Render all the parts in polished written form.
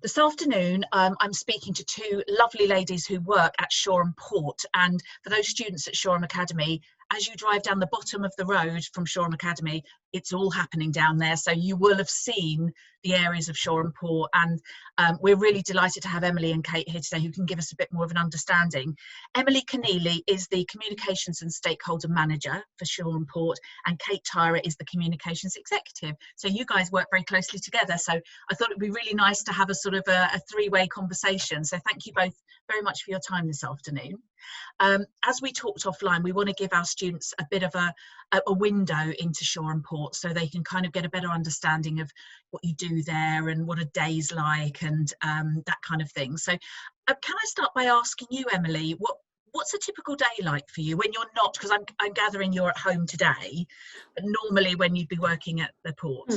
This afternoon, I'm speaking to two lovely ladies who work at Shoreham Port. And for those students at Shoreham Academy, as you drive down the bottom of the road from Shoreham Academy, it's all happening down there. So you will have seen the areas of Shoreham Port. And we're really delighted to have Emily and Kate here today, who can give us a bit more of an understanding. Emily Kenneally is the Communications and Stakeholder Manager for Shoreham Port, and Kate Tyrer is the Communications Executive. So you guys work very closely together. So I thought it'd be really nice to have a sort of a three-way conversation. So thank you both very much for your time this afternoon. As we talked offline, we want to give our students a bit of a window into Shoreham Port, so they can kind of get a better understanding of what you do there and what a day's like, and that kind of thing. So can I start by asking you, Emily, what's a typical day like for you when you're not, because I'm gathering you're at home today, but normally when you'd be working at the port?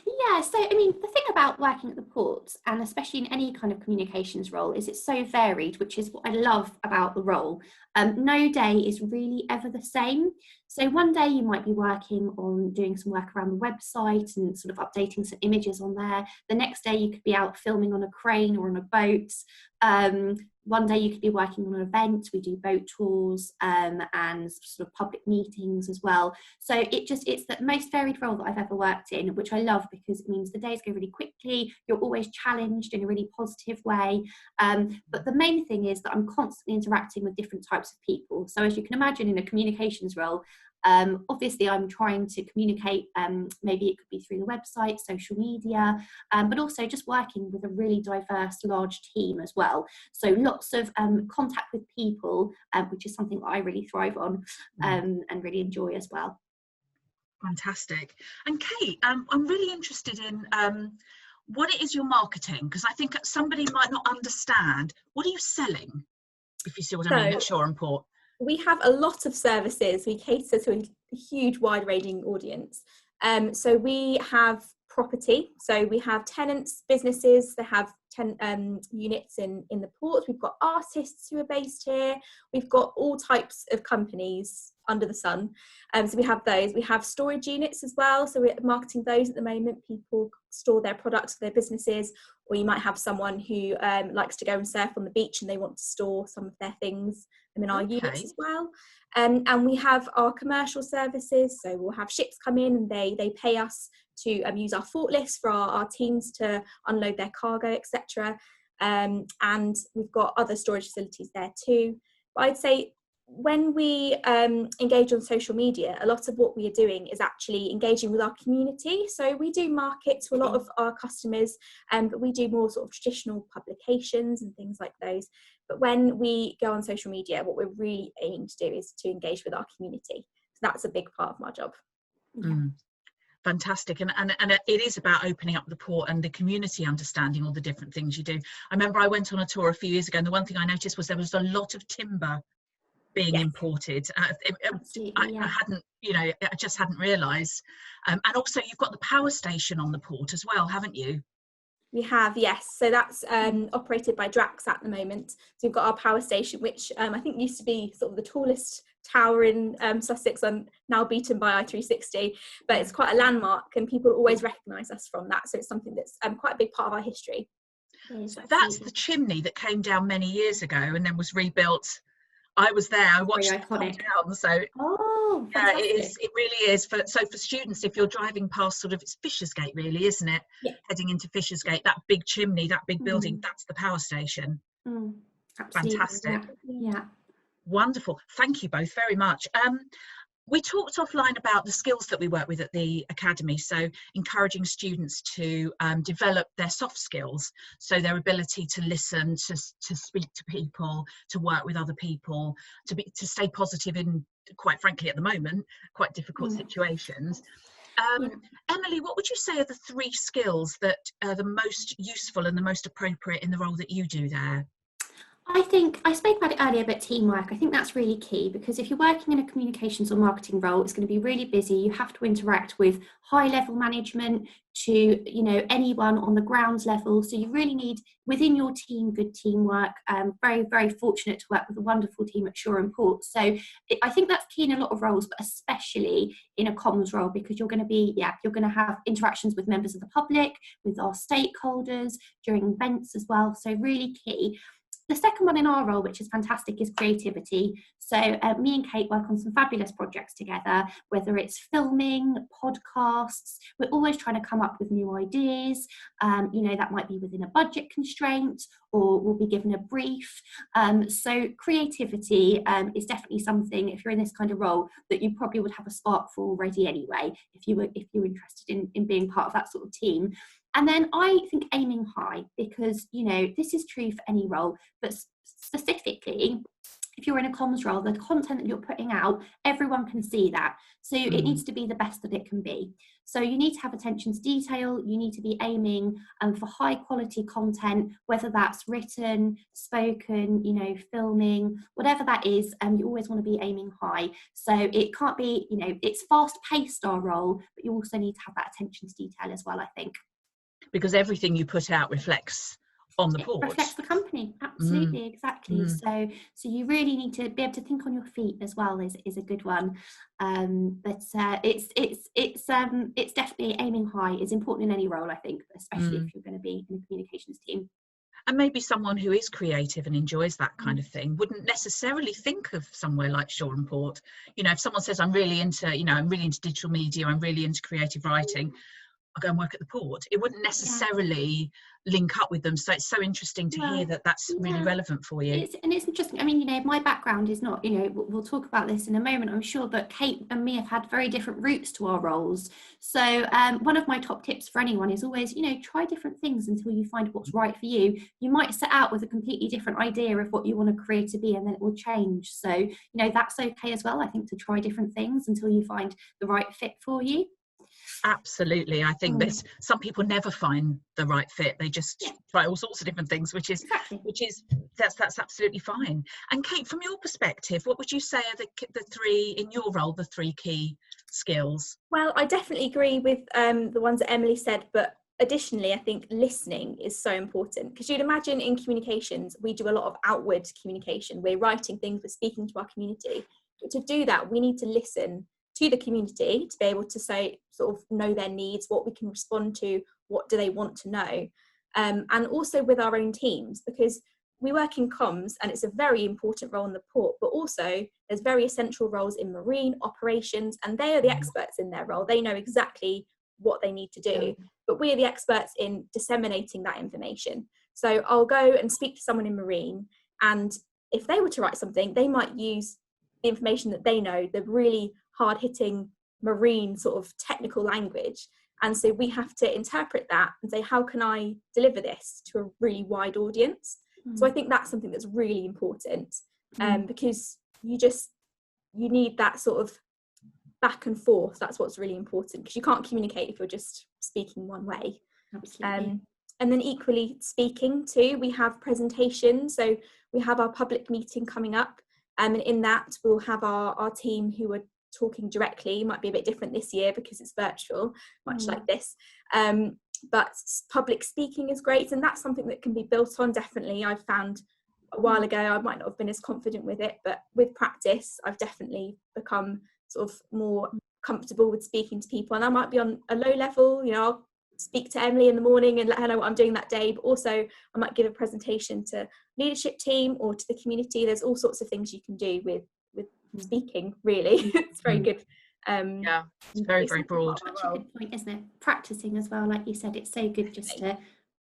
Yeah, so I mean, the thing about working at the port, and especially in any kind of communications role, is it's so varied, which is what I love about the role. No day is really ever the same. So one day you might be working on doing some work around the website and sort of updating some images on there. The next day you could be out filming on a crane or on a boat. One day you could be working on an event. We do boat tours and sort of public meetings as well. So it's the most varied role that I've ever worked in, which I love because it means the days go really quickly. You're always challenged in a really positive way. But the main thing is that I'm constantly interacting with different types of people. So as you can imagine, in a communications role, obviously I'm trying to communicate, maybe it could be through the website, social media, but also just working with a really diverse, large team as well. So lots of contact with people, which is something that I really thrive on and really enjoy as well. Fantastic. And Kate, I'm really interested in what it is you're marketing, because I think somebody might not understand. What are you selling, if you see what I mean, at Shoreham Port? We have a lot of services. We cater to a huge, wide-ranging audience. So we have property. So we have tenants, businesses that have units in the port. We've got artists who are based here. We've got all types of companies under the sun. So we have those. We have storage units as well. So we're marketing those at the moment. People store their products for their businesses, or you might have someone who likes to go and surf on the beach and they want to store some of their things in our units as well. And we have our commercial services. So we'll have ships come in and they pay us to use our forklifts for our teams to unload their cargo, etc. And we've got other storage facilities there too. But I'd say when we engage on social media, a lot of what we are doing is actually engaging with our community. So we do market to a lot of our customers, but we do more sort of traditional publications and things like those. But when we go on social media, what we're really aiming to do is to engage with our community. So that's a big part of my job. Fantastic. And it is about opening up the port and the community understanding all the different things you do. I remember I went on a tour a few years ago, and the one thing I noticed was there was a lot of timber being imported. I hadn't, I just hadn't realised. And also you've got the power station on the port as well, haven't you? We have, yes. So that's operated by Drax at the moment. So we've got our power station, which I think used to be sort of the tallest tower in Sussex, and now beaten by I-360. But it's quite a landmark, and people always recognise us from that. So it's something that's quite a big part of our history. So that's the chimney that came down many years ago and then was rebuilt. I was there. I watched it come down. So yeah, it really is. For students, if you're driving past, sort of, it's Fishersgate, really, isn't it? Yeah. Heading into Fishersgate, that big chimney, that big building, that's the power station. Fantastic. Yeah. Wonderful. Thank you both very much. We talked offline about the skills that we work with at the Academy, so encouraging students to develop their soft skills, so their ability to listen, to speak to people, to work with other people, to stay positive in, quite frankly at the moment, quite difficult situations. Emily, what would you say are the 3 skills that are the most useful and the most appropriate in the role that you do there? I think I spoke about it earlier, but teamwork, I think that's really key, because if you're working in a communications or marketing role, it's going to be really busy. You have to interact with high level management to, anyone on the ground level. So you really need within your team good teamwork. Very, very fortunate to work with a wonderful team at Shoreham Port. So I think that's key in a lot of roles, but especially in a comms role, because you're going to have interactions with members of the public, with our stakeholders during events as well. So really key. The second one in our role, which is fantastic, is creativity. So me and Kate work on some fabulous projects together, whether it's filming, podcasts. We're always trying to come up with new ideas. That might be within a budget constraint, or we'll be given a brief. So creativity is definitely something, if you're in this kind of role, that you probably would have a spark for already anyway, if you're interested in being part of that sort of team. And then I think aiming high, because, this is true for any role, but specifically, if you're in a comms role, the content that you're putting out, everyone can see that. So it needs to be the best that it can be. So you need to have attention to detail. You need to be aiming for high quality content, whether that's written, spoken, filming, whatever that is. You always want to be aiming high. So it can't be, it's fast paced, our role, but you also need to have that attention to detail as well, I think. Because everything you put out reflects on the port. Reflects the company, absolutely, exactly. So you really need to be able to think on your feet as well. Is a good one. But it's definitely aiming high is important in any role, I think, especially if you're going to be in a communications team. And maybe someone who is creative and enjoys that kind of thing wouldn't necessarily think of somewhere like Shoreham Port. If someone says, I'm really into digital media, I'm really into creative writing, I'll go and work at the port. It wouldn't necessarily link up with them. So it's so interesting to hear that that's really relevant for you. It's interesting. I mean, my background is not, we'll talk about this in a moment, I'm sure, but Kate and me have had very different routes to our roles. So one of my top tips for anyone is always, try different things until you find what's right for you. You might set out with a completely different idea of what you want a career to be, and then it will change. So, that's okay as well, I think, to try different things until you find the right fit for you. Absolutely. I think that some people never find the right fit. They just try all sorts of different things, which is that's absolutely fine. And Kate, from your perspective, what would you say are the three, in your role, the three key skills? Well, I definitely agree with the ones that Emily said, but additionally, I think listening is so important, because you'd imagine in communications, we do a lot of outward communication. We're writing things, we're speaking to our community. But to do that, we need to listen to the community to be able to say, sort of know their needs, what we can respond to, what do they want to know, and also with our own teams, because we work in comms and it's a very important role in the port, but also there's very essential roles in marine operations, and they are the experts in their role. They know exactly what they need to do, but we are the experts in disseminating that information. So I'll go and speak to someone in marine, and if they were to write something, they might use the information that they know, the really hard-hitting marine sort of technical language, and so we have to interpret that and say, how can I deliver this to a really wide audience? So I think that's something that's really important, because you need that sort of back and forth. That's what's really important, because you can't communicate if you're just speaking one way. Absolutely. And then equally speaking too, we have presentations. So we have our public meeting coming up, and in that we'll have our team who are talking directly. It might be a bit different this year because it's virtual, much like this. But public speaking is great, and that's something that can be built on. Definitely, I've found a while ago I might not have been as confident with it, but with practice I've definitely become sort of more comfortable with speaking to people. And I might be on a low level, I'll speak to Emily in the morning and let her know what I'm doing that day, but also I might give a presentation to leadership team or to the community. There's all sorts of things you can do with speaking, really. It's very good. It's very, very broad. Such a good point, isn't it? Practicing as well, like you said, it's so good just to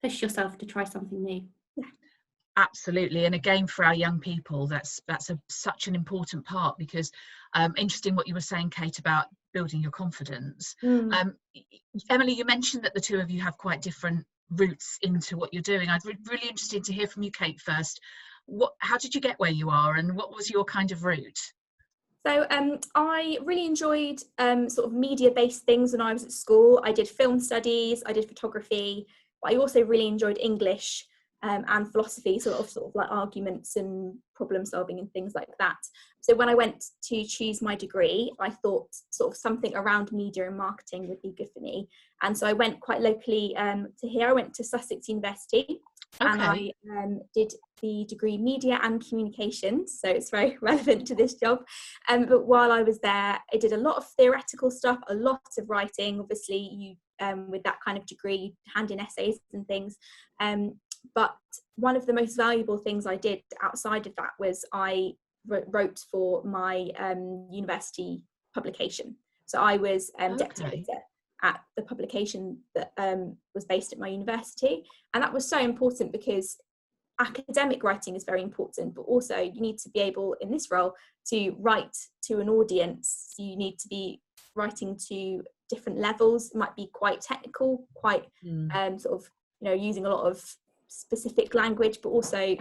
push yourself to try something new. Absolutely. And again, for our young people, that's such an important part, because interesting what you were saying, Kate, about building your confidence. Emily, you mentioned that the two of you have quite different routes into what you're doing. I'd be really interested to hear from you, Kate, first. How did you get where you are, and what was your kind of route? So I really enjoyed sort of media-based things when I was at school. I did film studies, I did photography, but I also really enjoyed English. and philosophy, sort of like arguments and problem solving and things like that. So when I went to choose my degree, I thought sort of something around media and marketing would be good for me. And so I went quite locally to here. I went to Sussex University, and I did the degree media and communications, so it's very relevant to this job. But while I was there, I did a lot of theoretical stuff, a lot of writing. Obviously, you with that kind of degree, hand in essays and things. But one of the most valuable things I did outside of that was I wrote for my university publication. So I was deputy editor at the publication that was based at my university. And that was so important because academic writing is very important, but also you need to be able in this role to write to an audience. You need to be writing to different levels. It might be quite technical, quite sort of, using a lot of specific language, but also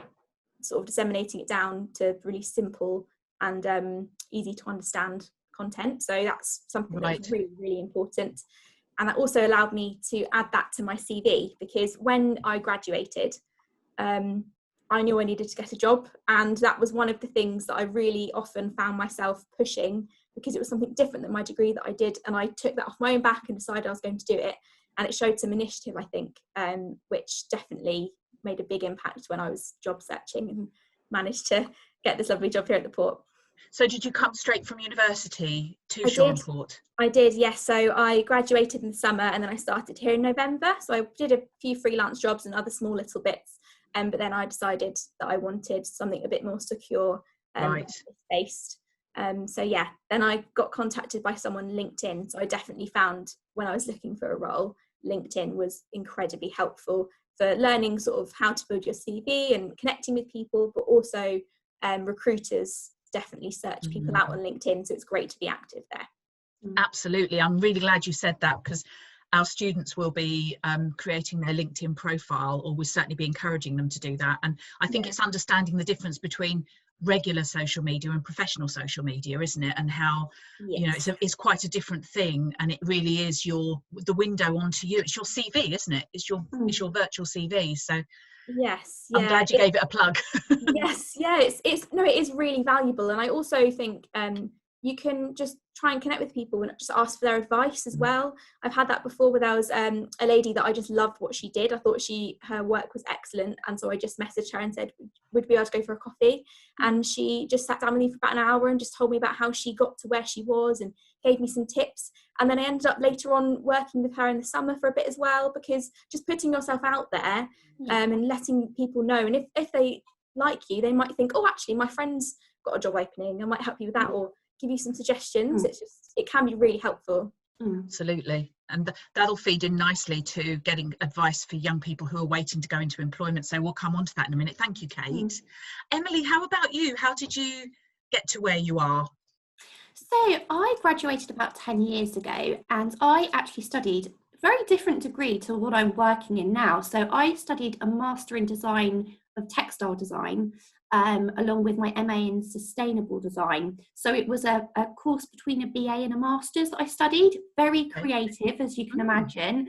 sort of disseminating it down to really simple and easy to understand content. So that's something that was really, really important. And that also allowed me to add that to my CV, because when I graduated, I knew I needed to get a job. And that was one of the things that I really often found myself pushing, because it was something different than my degree that I did. And I took that off my own back and decided I was going to do it. And it showed some initiative, I think, which definitely made a big impact when I was job searching and managed to get this lovely job here at the port. So did you come straight from university to Shoreham Port? I did, yes. So I graduated in the summer and then I started here in November. So I did a few freelance jobs and other small little bits. But then I decided that I wanted something a bit more secure, based. So yeah, then I got contacted by someone on LinkedIn. So I definitely found when I was looking for a role, LinkedIn was incredibly helpful for learning sort of how to build your CV and connecting with people, but also recruiters definitely search people out on LinkedIn. So it's great to be active there. Absolutely. I'm really glad you said that, because our students will be creating their LinkedIn profile, or we'll certainly be encouraging them to do that. And I think it's understanding the difference between regular social media and professional social media, isn't it? And how it's quite a different thing, and it really is the window onto you. It's your CV, isn't it? It's your virtual CV. So yes, I'm glad you gave it a plug. Yes, yeah, it is really valuable. And I also think you can just try and connect with people and just ask for their advice as well. I've had that before where there was a lady that I just loved what she did. I thought her work was excellent, and so I just messaged her and said, would we be able to go for a coffee? And she just sat down with me for about an hour and just told me about how she got to where she was and gave me some tips. And then I ended up later on working with her in the summer for a bit as well, because just putting yourself out there and letting people know. And if they like you, they might think, oh, actually my friend's got a job opening, I might help you with that, or give you some suggestions. It can be really helpful. Absolutely. And that'll feed in nicely to getting advice for young people who are waiting to go into employment. So we'll come on to that in a minute. Thank you, Kate. Emily, how about you? How did you get to where you are? So I graduated about 10 years ago, and I actually studied a very different degree to what I'm working in now. So I studied a Master in Design of Textile Design, along with my MA in Sustainable Design. So it was a course between a BA and a Master's that I studied. Very creative, as you can imagine.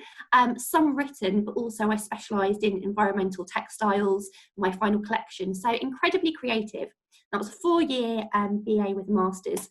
Some written, but also I specialised in environmental textiles, my final collection. So incredibly creative. That was a 4-year BA with Master's.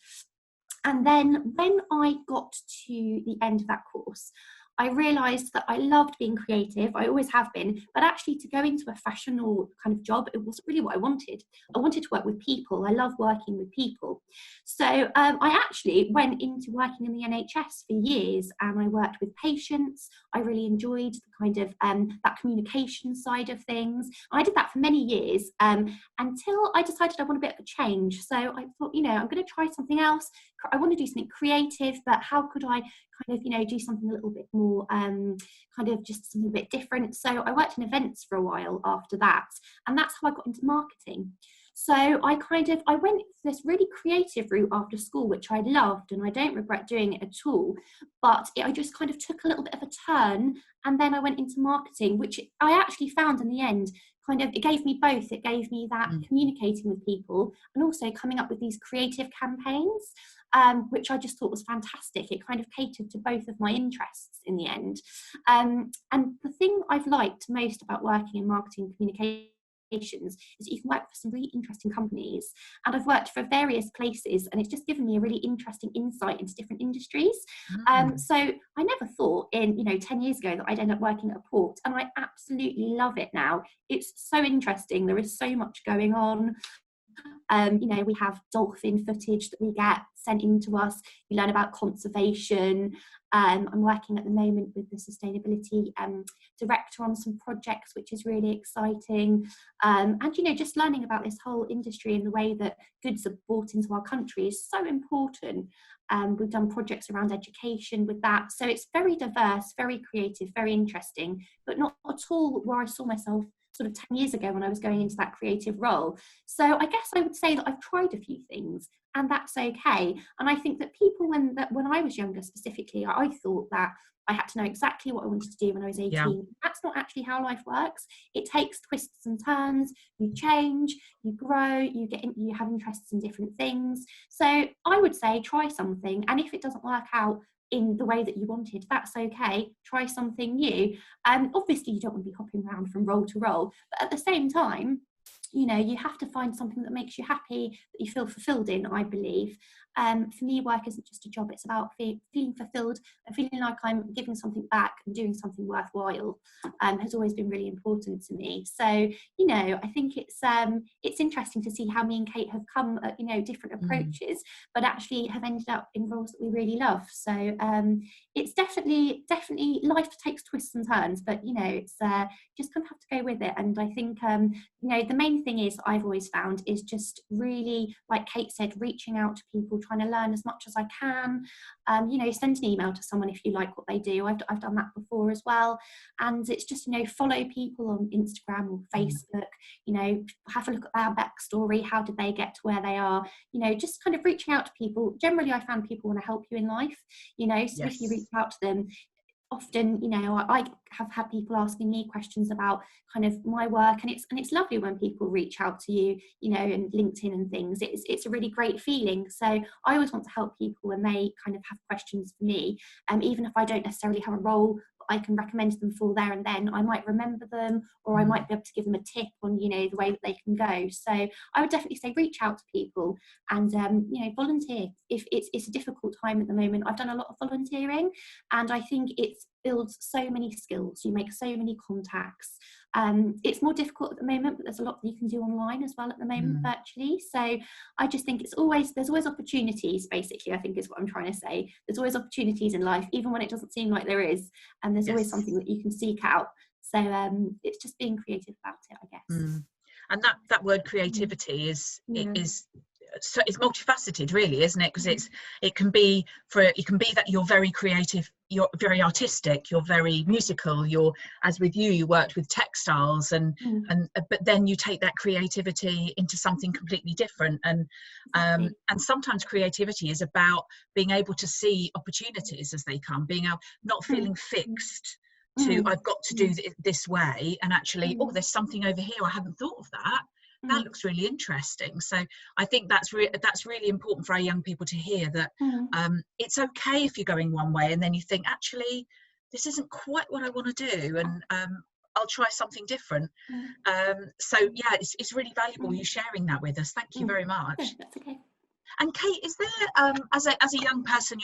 And then when I got to the end of that course, I realised that I loved being creative. I always have been, but actually to go into a fashion or kind of job, it wasn't really what I wanted. I wanted to work with people. I love working with people. So I actually went into working in the NHS for years, and I worked with patients. I really enjoyed the kind of that communication side of things. I did that for many years until I decided I want a bit of a change. So I thought, I'm going to try something else. I want to do something creative, but how could I kind of, do something a little bit more, kind of just something a bit different. So I worked in events for a while after that, and that's how I got into marketing. So I went this really creative route after school, which I loved, and I don't regret doing it at all. But I just kind of took a little bit of a turn, and then I went into marketing, which I actually found in the end it gave me both. It gave me that communicating with people and also coming up with these creative campaigns, which I just thought was fantastic. It kind of catered to both of my interests in the end. And the thing I've liked most about working in marketing communications is that you can work for some really interesting companies, and I've worked for various places, and it's just given me a really interesting insight into different industries. So I never thought 10 years ago that I'd end up working at a port, and I absolutely love it now. It's so interesting. There is so much going on. We have dolphin footage that we get sent in to us. We learn about conservation. I'm working at the moment with the sustainability director on some projects, which is really exciting. And just learning about this whole industry and the way that goods are brought into our country is so important. We've done projects around education with that. So it's very diverse, very creative, very interesting, but not at all where I saw myself sort of 10 years ago when I was going into that creative role. So I guess I would say that I've tried a few things, and that's okay. And I think that people, when I was younger specifically, I thought that I had to know exactly what I wanted to do when I was 18. Yeah. That's not actually how life works. It takes twists and turns. You change, you grow, you have interests in different things. So I would say try something, and if it doesn't work out in the way that you wanted, that's okay. Try something new. Obviously you don't want to be hopping around from role to role, but at the same time, you have to find something that makes you happy, that you feel fulfilled in, I believe. For me, work isn't just a job. It's about feeling fulfilled and feeling like I'm giving something back and doing something worthwhile. Has always been really important to me. So, I think it's interesting to see how me and Kate have come at, different approaches, but actually have ended up in roles that we really love. So it's definitely life takes twists and turns, but, it's just kind of have to go with it. And I think, the main thing is I've always found is just really, like Kate said, reaching out to people, trying to learn as much as I can. Send an email to someone if you like what they do. I've done that before as well. And it's just, follow people on Instagram or Facebook, have a look at their backstory. How did they get to where they are? Just kind of reaching out to people. Generally, I found people want to help you in life, so if you reach out to them, often, I have had people asking me questions about kind of my work, and it's lovely when people reach out to you, and LinkedIn and things. It's a really great feeling. So I always want to help people when they kind of have questions for me, even if I don't necessarily have a role I can recommend them for there and then. I might remember them, or I might be able to give them a tip on, the way that they can go. So I would definitely say reach out to people and, volunteer. If it's a difficult time at the moment. I've done a lot of volunteering, and I think it builds so many skills. You make so many contacts. It's more difficult at the moment, but there's a lot that you can do online as well at the moment, virtually. So I just think there's always opportunities, basically, I think is what I'm trying to say. There's always opportunities in life, even when it doesn't seem like there is. And there's always something that you can seek out. So it's just being creative about it, I guess. And that word creativity is so it's multifaceted, really, isn't it? Because it can be that you're very creative, you're very artistic, you're very musical, as with you worked with textiles, and but then you take that creativity into something completely different, and sometimes creativity is about being able to see opportunities as they come, not feeling fixed to I've got to do it this way, and actually there's something over here, I hadn't thought of that. That looks really interesting. So I think that's really important for our young people to hear, that it's okay if you're going one way and then you think, actually, this isn't quite what I want to do, and I'll try something different. So yeah, it's really valuable you sharing that with us. Thank you very much. Yeah, that's okay. And Kate, is there as a young person,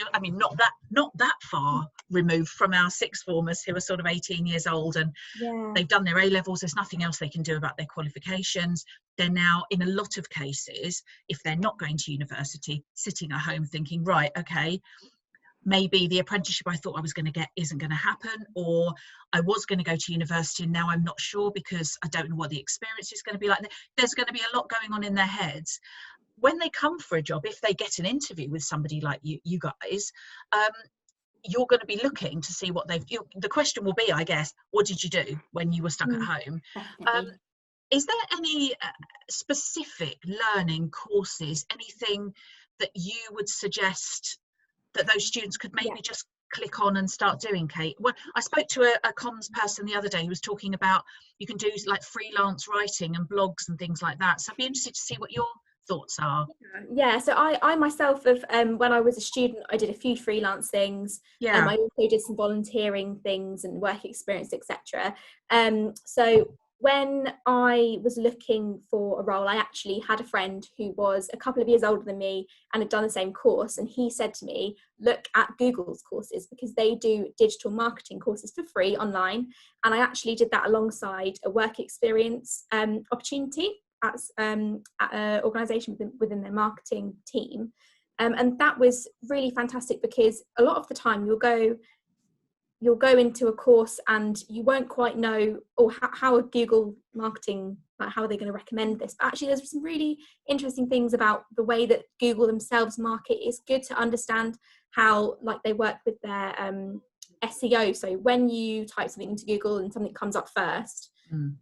not that far removed from our sixth formers who are sort of 18 years old, and they've done their A-levels, there's nothing else they can do about their qualifications. They're now, in a lot of cases, if they're not going to university, sitting at home thinking, right, okay, maybe the apprenticeship I thought I was going to get isn't going to happen, or I was going to go to university and now I'm not sure because I don't know what the experience is going to be like. There's going to be a lot going on in their heads. When they come for a job, if they get an interview with somebody like you guys, you're going to be looking to see what the question will be, I guess, what did you do when you were stuck at home? Is there any specific learning courses, anything that you would suggest that those students could maybe just click on and start doing, Kate? Well, I spoke to a comms person the other day who was talking about you can do like freelance writing and blogs and things like that. So I'd be interested to see what your thoughts are. Yeah, so I myself have when I was a student, I did a few freelance things. Yeah. I also did some volunteering things and work experience, etc. So when I was looking for a role, I actually had a friend who was a couple of years older than me and had done the same course, and he said to me, look at Google's courses, because they do digital marketing courses for free online. And I actually did that alongside a work experience opportunity at an organisation within their marketing team, and that was really fantastic, because a lot of the time you'll go into a course and you won't quite know, or how are Google marketing, like how are they going to recommend this, but actually there's some really interesting things about the way that Google themselves market. It's good to understand how like they work with their SEO. So when you type something into Google and something comes up first,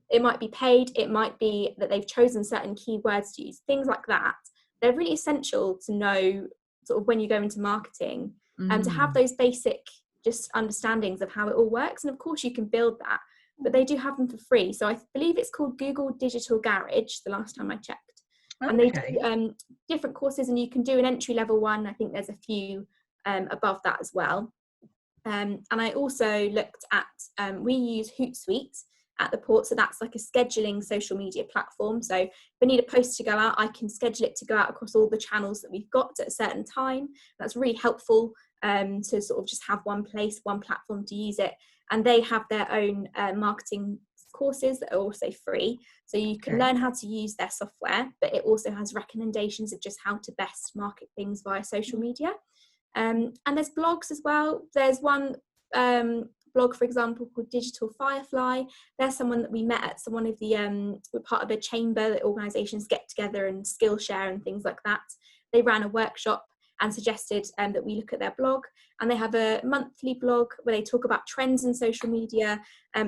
it might be paid, it might be that they've chosen certain keywords to use, things like that. They're really essential to know sort of when you go into marketing, and to have those basic just understandings of how it all works. And of course you can build that, but they do have them for free. So I believe it's called Google Digital Garage, the last time I checked. Okay. And they do different courses, and you can do an entry level one. I think there's a few above that as well. And I also looked at, we use Hootsuite at the port, so that's like a scheduling social media platform. So if I need a post to go out, I can schedule it to go out across all the channels that we've got at a certain time. That's really helpful to sort of just have one place, one platform to use it. And they have their own marketing courses that are also free, so you can learn how to use their software, but it also has recommendations of just how to best market things via social media. And there's blogs as well. There's one blog, for example, called Digital Firefly. There's someone that we met at one of the we're part of a chamber that organisations get together and skill share and things like that. They ran a workshop and suggested that we look at their blog, and they have a monthly blog where they talk about trends in social media.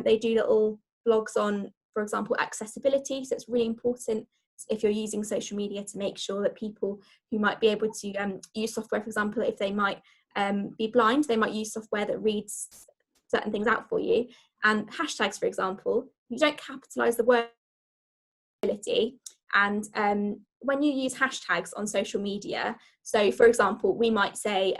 They do little blogs on, for example, accessibility. So it's really important if you're using social media to make sure that people who might be able to use software, for example, if they might be blind, they might use software that reads certain things out for you. And hashtags, for example, you don't capitalize the word ability. And when you use hashtags on social media, so for example, we might say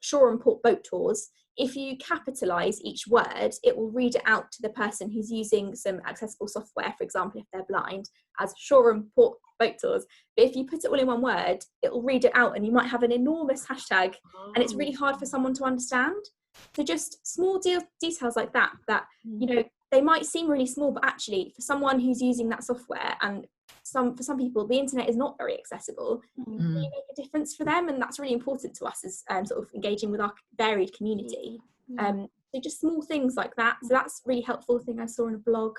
Shoreham Port boat tours. If you capitalize each word, it will read it out to the person who's using some accessible software, for example, if they're blind, as Shoreham Port boat tours. But if you put it all in one word, it will read it out, and you might have an enormous hashtag, and it's really hard for someone to understand. So just small details like that, you know, they might seem really small, but actually for someone who's using that software, and for some people the internet is not very accessible, really make a difference for them. And that's really important to us as sort of engaging with our varied community. So just small things like that. So that's really helpful thing I saw in a blog.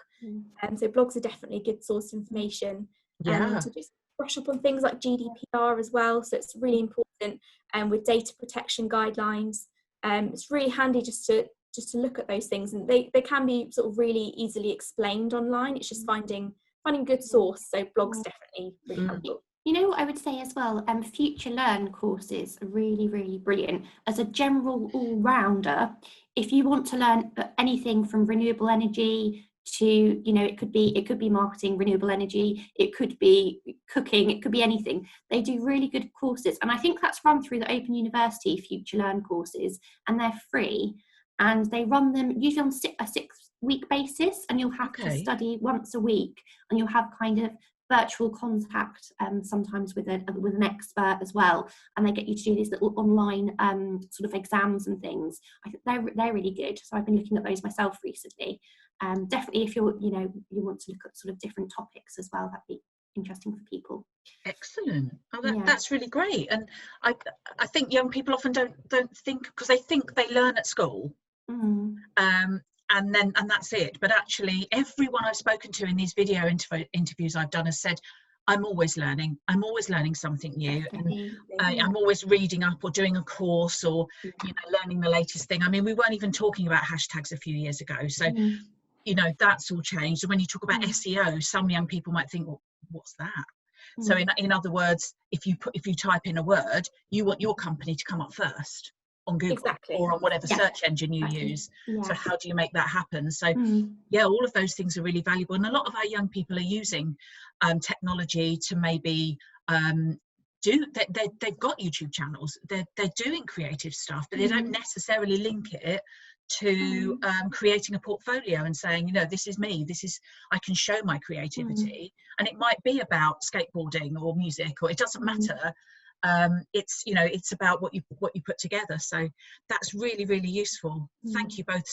So blogs are definitely a good source of information. To just brush up on things like GDPR as well. So it's really important, with data protection guidelines. It's really handy just to look at those things, and they can be sort of really easily explained online. It's just finding a good source. So blogs definitely really helpful. You know what I would say as well, Future Learn courses are really, really brilliant. As a general all-rounder, if you want to learn anything from renewable energy to, you know, it could be marketing, renewable energy, it could be cooking, it could be anything. They do really good courses, and I think that's run through the Open University Future Learn courses, and they're free, and they run them usually on a 6-week basis, and you'll have to study once a week, and you'll have kind of virtual contact sometimes with an expert as well, and they get you to do these little online sort of exams and things. I think they're really good, so I've been looking at those myself recently. Definitely if you want to look at sort of different topics as well, that'd be interesting for people. Excellent. That's really great. And I think young people often don't think, because they think they learn at school, and that's it. But actually, everyone I've spoken to in these video interviews I've done has said, I'm always learning something new. And I'm always reading up or doing a course, or learning the latest thing. I mean, we weren't even talking about hashtags a few years ago, so that's all changed. And when you talk about SEO, some young people might think, well, what's that? So in other words, if you type in a word, you want your company to come up first. on Google Exactly. or on whatever Yeah, search engine you exactly. use. Yeah. So how do you make that happen? So Mm. yeah, all of those things are really valuable, and a lot of our young people are using technology to maybe they've got YouTube channels, they're doing creative stuff, but they don't necessarily link it to creating a portfolio and saying, you know, this is me, I can show my creativity, and it might be about skateboarding or music, or it doesn't matter. It's, you know, it's about what you put together. So that's really, really useful. Thank you both